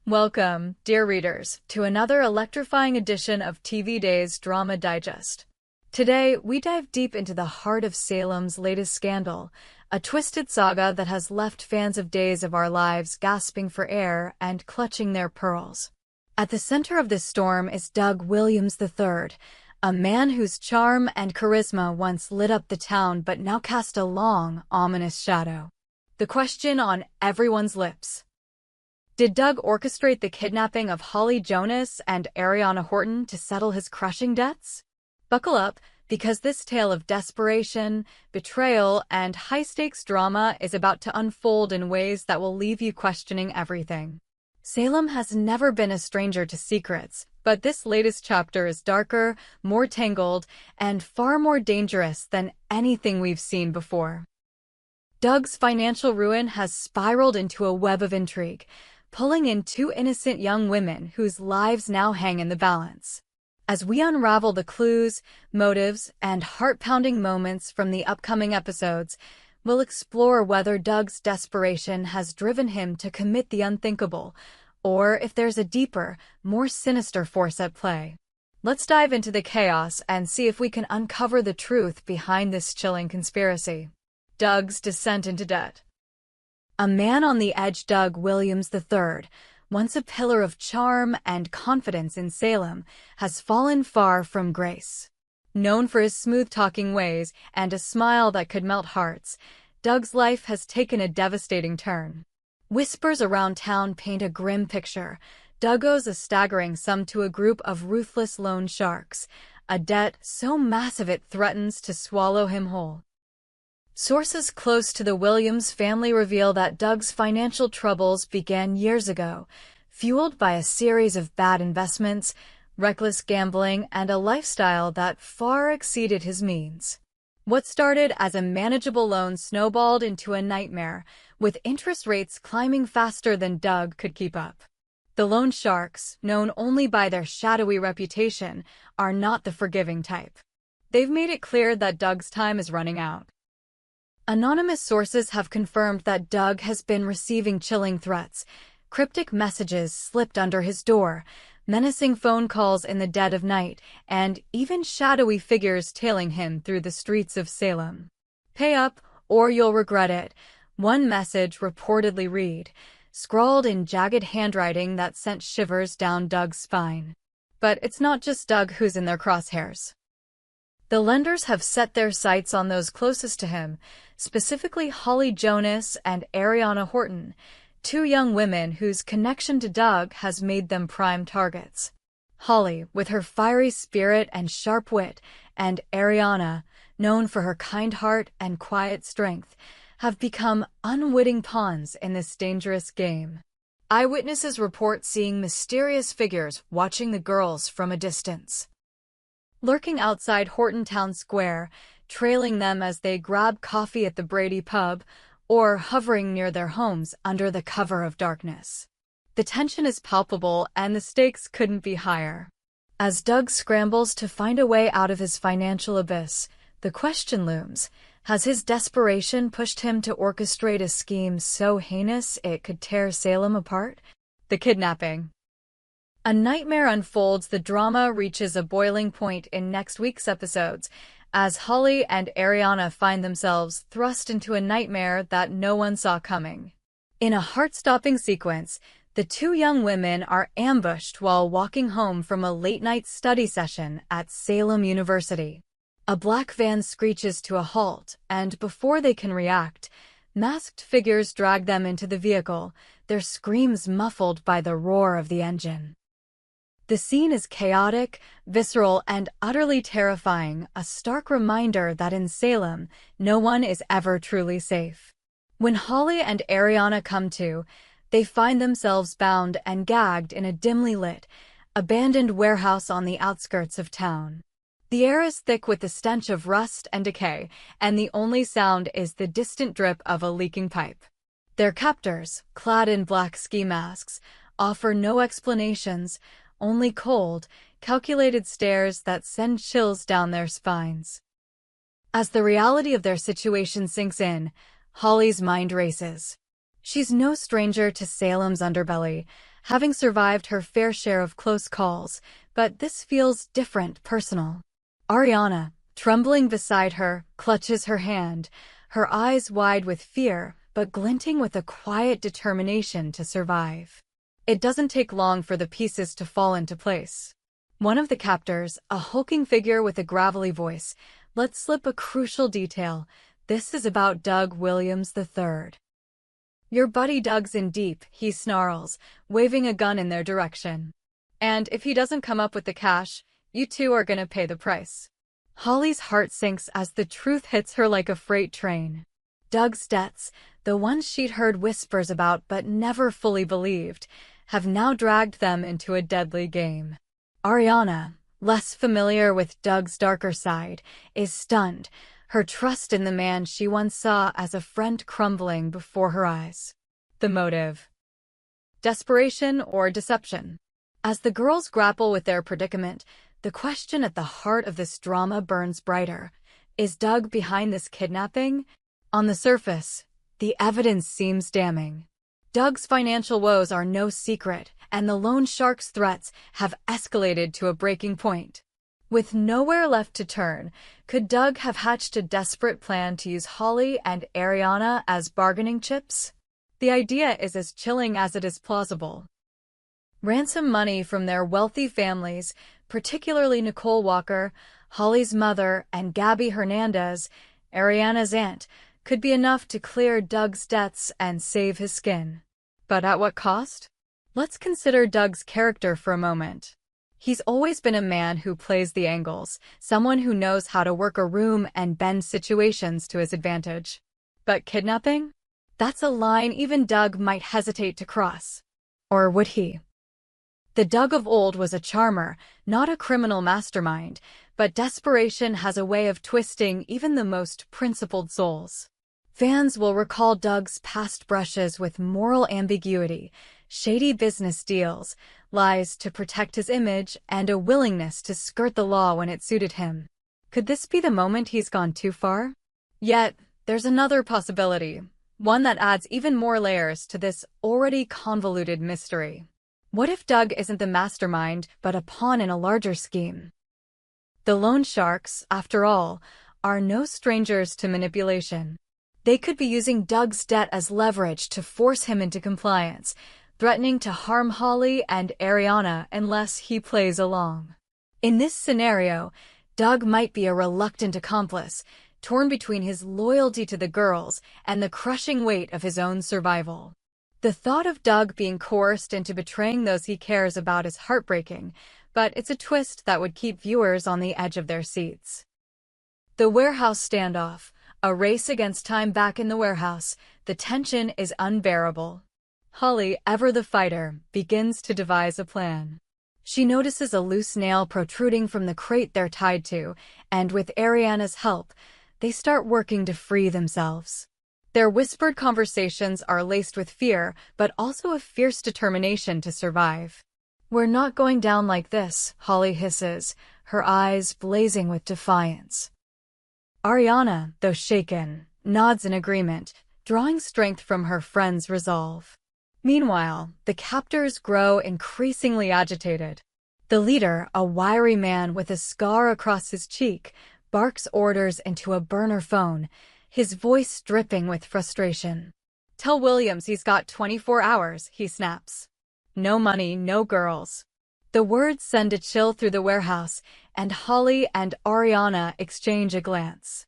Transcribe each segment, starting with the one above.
Welcome, dear readers, to another electrifying edition of TV Day's Drama Digest. Today, we dive deep into the heart of Salem's latest scandal, a twisted saga that has left fans of Days of Our Lives gasping for air and clutching their pearls. At the center of this storm is Doug Williams III, a man whose charm and charisma once lit up the town but now cast a long, ominous shadow. The question on everyone's lips: did Doug orchestrate the kidnapping of Holly Jonas and Ariana Horton to settle his crushing debts? Buckle up, because this tale of desperation, betrayal, and high-stakes drama is about to unfold in ways that will leave you questioning everything. Salem has never been a stranger to secrets, but this latest chapter is darker, more tangled, and far more dangerous than anything we've seen before. Doug's financial ruin has spiraled into a web of intrigue, pulling in two innocent young women whose lives now hang in the balance. As we unravel the clues, motives, and heart-pounding moments from the upcoming episodes, we'll explore whether Doug's desperation has driven him to commit the unthinkable, or if there's a deeper, more sinister force at play. Let's dive into the chaos and see if we can uncover the truth behind this chilling conspiracy. Doug's descent into debt. A man on the edge, Doug Williams III, once a pillar of charm and confidence in Salem, has fallen far from grace. Known for his smooth-talking ways and a smile that could melt hearts, Doug's life has taken a devastating turn. Whispers around town paint a grim picture. Doug owes a staggering sum to a group of ruthless loan sharks, a debt so massive it threatens to swallow him whole. Sources close to the Williams family reveal that Doug's financial troubles began years ago, fueled by a series of bad investments, reckless gambling, and a lifestyle that far exceeded his means. What started as a manageable loan snowballed into a nightmare, with interest rates climbing faster than Doug could keep up. The loan sharks, known only by their shadowy reputation, are not the forgiving type. They've made it clear that Doug's time is running out. Anonymous sources have confirmed that Doug has been receiving chilling threats, cryptic messages slipped under his door, menacing phone calls in the dead of night, and even shadowy figures tailing him through the streets of Salem. "Pay up, or you'll regret it," one message reportedly read, scrawled in jagged handwriting that sent shivers down Doug's spine. But it's not just Doug who's in their crosshairs. The lenders have set their sights on those closest to him, specifically Holly Jonas and Ariana Horton, two young women whose connection to Doug has made them prime targets. Holly, with her fiery spirit and sharp wit, and Ariana, known for her kind heart and quiet strength, have become unwitting pawns in this dangerous game. Eyewitnesses report seeing mysterious figures watching the girls from a distance, lurking outside Horton Town Square, trailing them as they grab coffee at the Brady pub, or hovering near their homes under the cover of darkness. The tension is palpable and the stakes couldn't be higher. As Doug scrambles to find a way out of his financial abyss, the question looms: has his desperation pushed him to orchestrate a scheme so heinous it could tear Salem apart? The kidnapping. A nightmare unfolds. The drama reaches a boiling point in next week's episodes, as Holly and Ariana find themselves thrust into a nightmare that no one saw coming. In a heart-stopping sequence, the two young women are ambushed while walking home from a late-night study session at Salem University. A black van screeches to a halt, and before they can react, masked figures drag them into the vehicle, their screams muffled by the roar of the engine. The scene is chaotic, visceral, and utterly terrifying, a stark reminder that in Salem, no one is ever truly safe. When Holly and Ariana come to, they find themselves bound and gagged in a dimly lit, abandoned warehouse on the outskirts of town. The air is thick with the stench of rust and decay, and the only sound is the distant drip of a leaking pipe. Their captors, clad in black ski masks, offer no explanations, only cold, calculated stares that send chills down their spines. As the reality of their situation sinks in, Holly's mind races. She's no stranger to Salem's underbelly, having survived her fair share of close calls, but this feels different, personal. Ariana, trembling beside her, clutches her hand, her eyes wide with fear, but glinting with a quiet determination to survive. It doesn't take long for the pieces to fall into place. One of the captors, a hulking figure with a gravelly voice, lets slip a crucial detail. This is about Doug Williams III. Your buddy Doug's in deep, he snarls, waving a gun in their direction. And if he doesn't come up with the cash, you two are gonna pay the price. Holly's heart sinks as the truth hits her like a freight train. Doug's debts, the ones she'd heard whispers about but never fully believed, have now dragged them into a deadly game. Ariana, less familiar with Doug's darker side, is stunned, her trust in the man she once saw as a friend crumbling before her eyes. The motive? Desperation or deception? As the girls grapple with their predicament, the question at the heart of this drama burns brighter. Is Doug behind this kidnapping? On the surface, the evidence seems damning. Doug's financial woes are no secret, and the loan shark's threats have escalated to a breaking point. With nowhere left to turn, could Doug have hatched a desperate plan to use Holly and Arinana as bargaining chips? The idea is as chilling as it is plausible. Ransom money from their wealthy families, particularly Nicole Walker, Holly's mother, and Gabby Hernandez, Ariana's aunt, could be enough to clear Doug's debts and save his skin. But at what cost? Let's consider Doug's character for a moment. He's always been a man who plays the angles, someone who knows how to work a room and bend situations to his advantage. But kidnapping? That's a line even Doug might hesitate to cross. Or would he? The Doug of old was a charmer, not a criminal mastermind, but desperation has a way of twisting even the most principled souls. Fans will recall Doug's past brushes with moral ambiguity, shady business deals, lies to protect his image, and a willingness to skirt the law when it suited him. Could this be the moment he's gone too far? Yet, there's another possibility, one that adds even more layers to this already convoluted mystery. What if Doug isn't the mastermind, but a pawn in a larger scheme? The loan sharks, after all, are no strangers to manipulation. They could be using Doug's debt as leverage to force him into compliance, threatening to harm Holly and Arinana unless he plays along. In this scenario, Doug might be a reluctant accomplice, torn between his loyalty to the girls and the crushing weight of his own survival. The thought of Doug being coerced into betraying those he cares about is heartbreaking, but it's a twist that would keep viewers on the edge of their seats. The warehouse standoff, a race against time back in the warehouse, the tension is unbearable. Holly, ever the fighter, begins to devise a plan. She notices a loose nail protruding from the crate they're tied to, and with Ariana's help, they start working to free themselves. Their whispered conversations are laced with fear, but also a fierce determination to survive. "We're not going down like this," Holly hisses, her eyes blazing with defiance. Ariana, though shaken, nods in agreement, drawing strength from her friend's resolve. Meanwhile, the captors grow increasingly agitated. The leader, a wiry man with a scar across his cheek, barks orders into a burner phone, his voice dripping with frustration. "Tell Williams he's got 24 hours, he snaps. "No money, no girls." The words send a chill through the warehouse, and Holly and Ariana exchange a glance.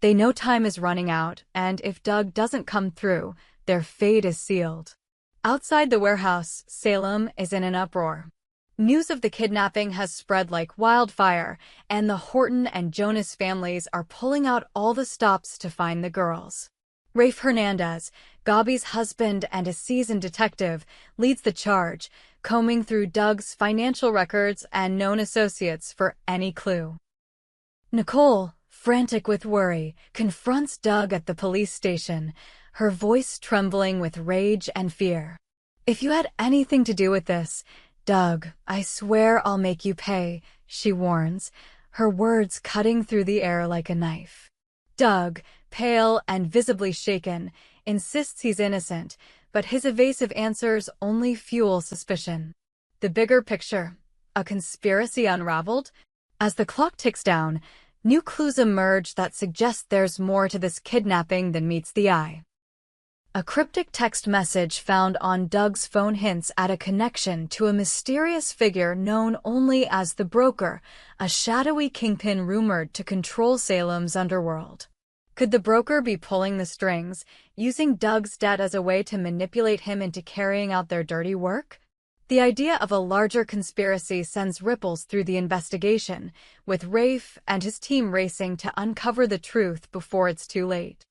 They know time is running out, and if Doug doesn't come through, their fate is sealed. Outside the warehouse, Salem is in an uproar. News of the kidnapping has spread like wildfire, and the Horton and Jonas families are pulling out all the stops to find the girls. Rafe Hernandez, Gabby's husband and a seasoned detective, leads the charge, combing through Doug's financial records and known associates for any clue. Nicole, frantic with worry, confronts Doug at the police station, her voice trembling with rage and fear. "If you had anything to do with this, Doug, I swear I'll make you pay," she warns, her words cutting through the air like a knife. Doug, pale and visibly shaken, insists he's innocent, but his evasive answers only fuel suspicion. The bigger picture, a conspiracy unraveled? As the clock ticks down, new clues emerge that suggest there's more to this kidnapping than meets the eye. A cryptic text message found on Doug's phone hints at a connection to a mysterious figure known only as the Broker, a shadowy kingpin rumored to control Salem's underworld. Could the Broker be pulling the strings, using Doug's debt as a way to manipulate him into carrying out their dirty work? The idea of a larger conspiracy sends ripples through the investigation, with Rafe and his team racing to uncover the truth before it's too late.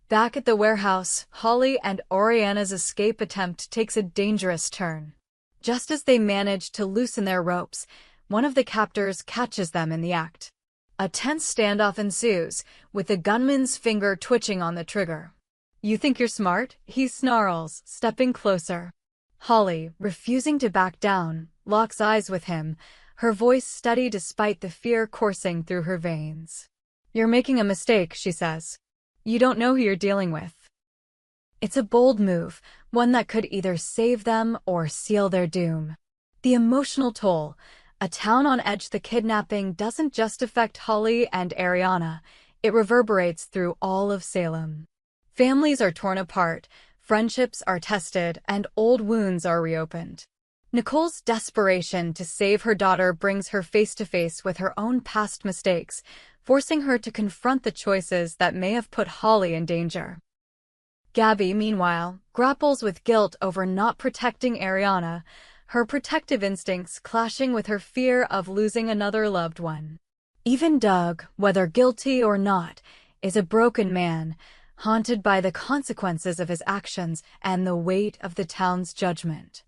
Back at the warehouse, Holly and Arinana's escape attempt takes a dangerous turn. Just as they manage to loosen their ropes, one of the captors catches them in the act. A tense standoff ensues, with the gunman's finger twitching on the trigger. "You think you're smart?" he snarls, stepping closer. Holly, refusing to back down, locks eyes with him, her voice steady despite the fear coursing through her veins. "You're making a mistake," she says. "You don't know who you're dealing with." It's a bold move, one that could either save them or seal their doom. The emotional toll, a town on edge. The kidnapping doesn't just affect Holly and Arinana, it reverberates through all of Salem. Families are torn apart, friendships are tested, and old wounds are reopened. Nicole's desperation to save her daughter brings her face to face with her own past mistakes, forcing her to confront the choices that may have put Holly in danger. Gabby, meanwhile, grapples with guilt over not protecting Arinana, her protective instincts clashing with her fear of losing another loved one. Even Doug, whether guilty or not, is a broken man, haunted by the consequences of his actions and the weight of the town's judgment.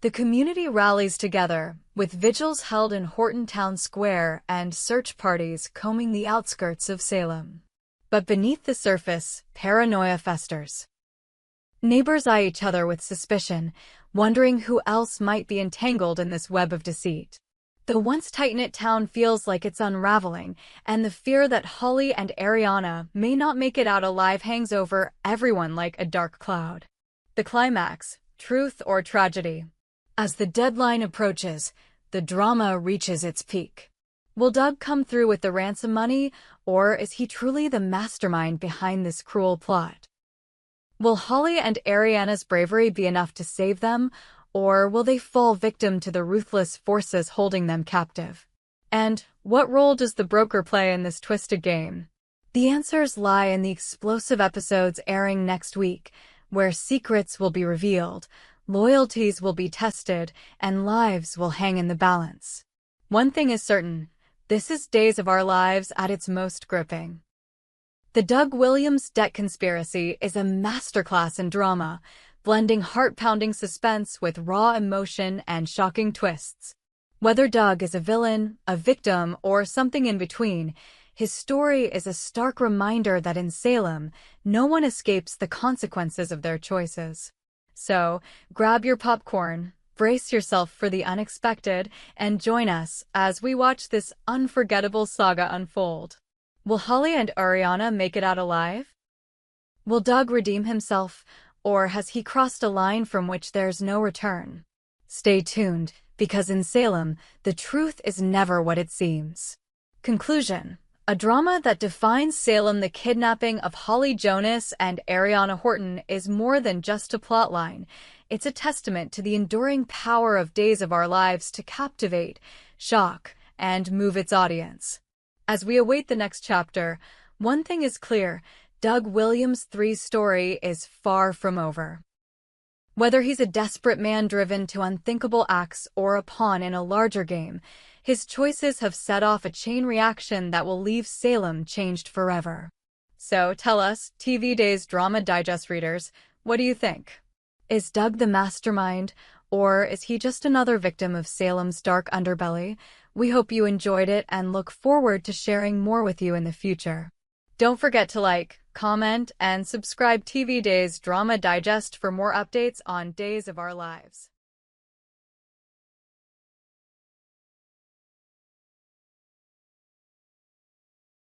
The community rallies together, with vigils held in Horton Town Square and search parties combing the outskirts of Salem. But beneath the surface, paranoia festers. Neighbors eye each other with suspicion, wondering who else might be entangled in this web of deceit. The once tight-knit town feels like it's unraveling, and the fear that Holly and Arinana may not make it out alive hangs over everyone like a dark cloud. The climax, truth or tragedy. As the deadline approaches, the drama reaches its peak. Will Doug come through with the ransom money, or is he truly the mastermind behind this cruel plot? Will Holly and Arinana's bravery be enough to save them, or will they fall victim to the ruthless forces holding them captive? And what role does the Broker play in this twisted game? The answers lie in the explosive episodes airing next week, where secrets will be revealed, loyalties will be tested, and lives will hang in the balance. One thing is certain, this is Days of Our Lives at its most gripping. The Doug Williams debt conspiracy is a masterclass in drama, blending heart-pounding suspense with raw emotion and shocking twists. Whether Doug is a villain, a victim, or something in between, his story is a stark reminder that in Salem, no one escapes the consequences of their choices. So, grab your popcorn, brace yourself for the unexpected, and join us as we watch this unforgettable saga unfold. Will Holly and Arinana make it out alive? Will Doug redeem himself, or has he crossed a line from which there's no return? Stay tuned, because in Salem, the truth is never what it seems. Conclusion. A drama that defines Salem. The kidnapping of Holly Jonas and Arinana Horton is more than just a plotline. It's a testament to the enduring power of Days of Our Lives to captivate, shock, and move its audience. As we await the next chapter, one thing is clear, Doug Williams III's story is far from over. Whether he's a desperate man driven to unthinkable acts or a pawn in a larger game, his choices have set off a chain reaction that will leave Salem changed forever. So tell us, TV Days Drama Digest readers, what do you think? Is Doug the mastermind, or is he just another victim of Salem's dark underbelly? We hope you enjoyed it and look forward to sharing more with you in the future. Don't forget to like, comment, and subscribe TV Days Drama Digest for more updates on Days of Our Lives.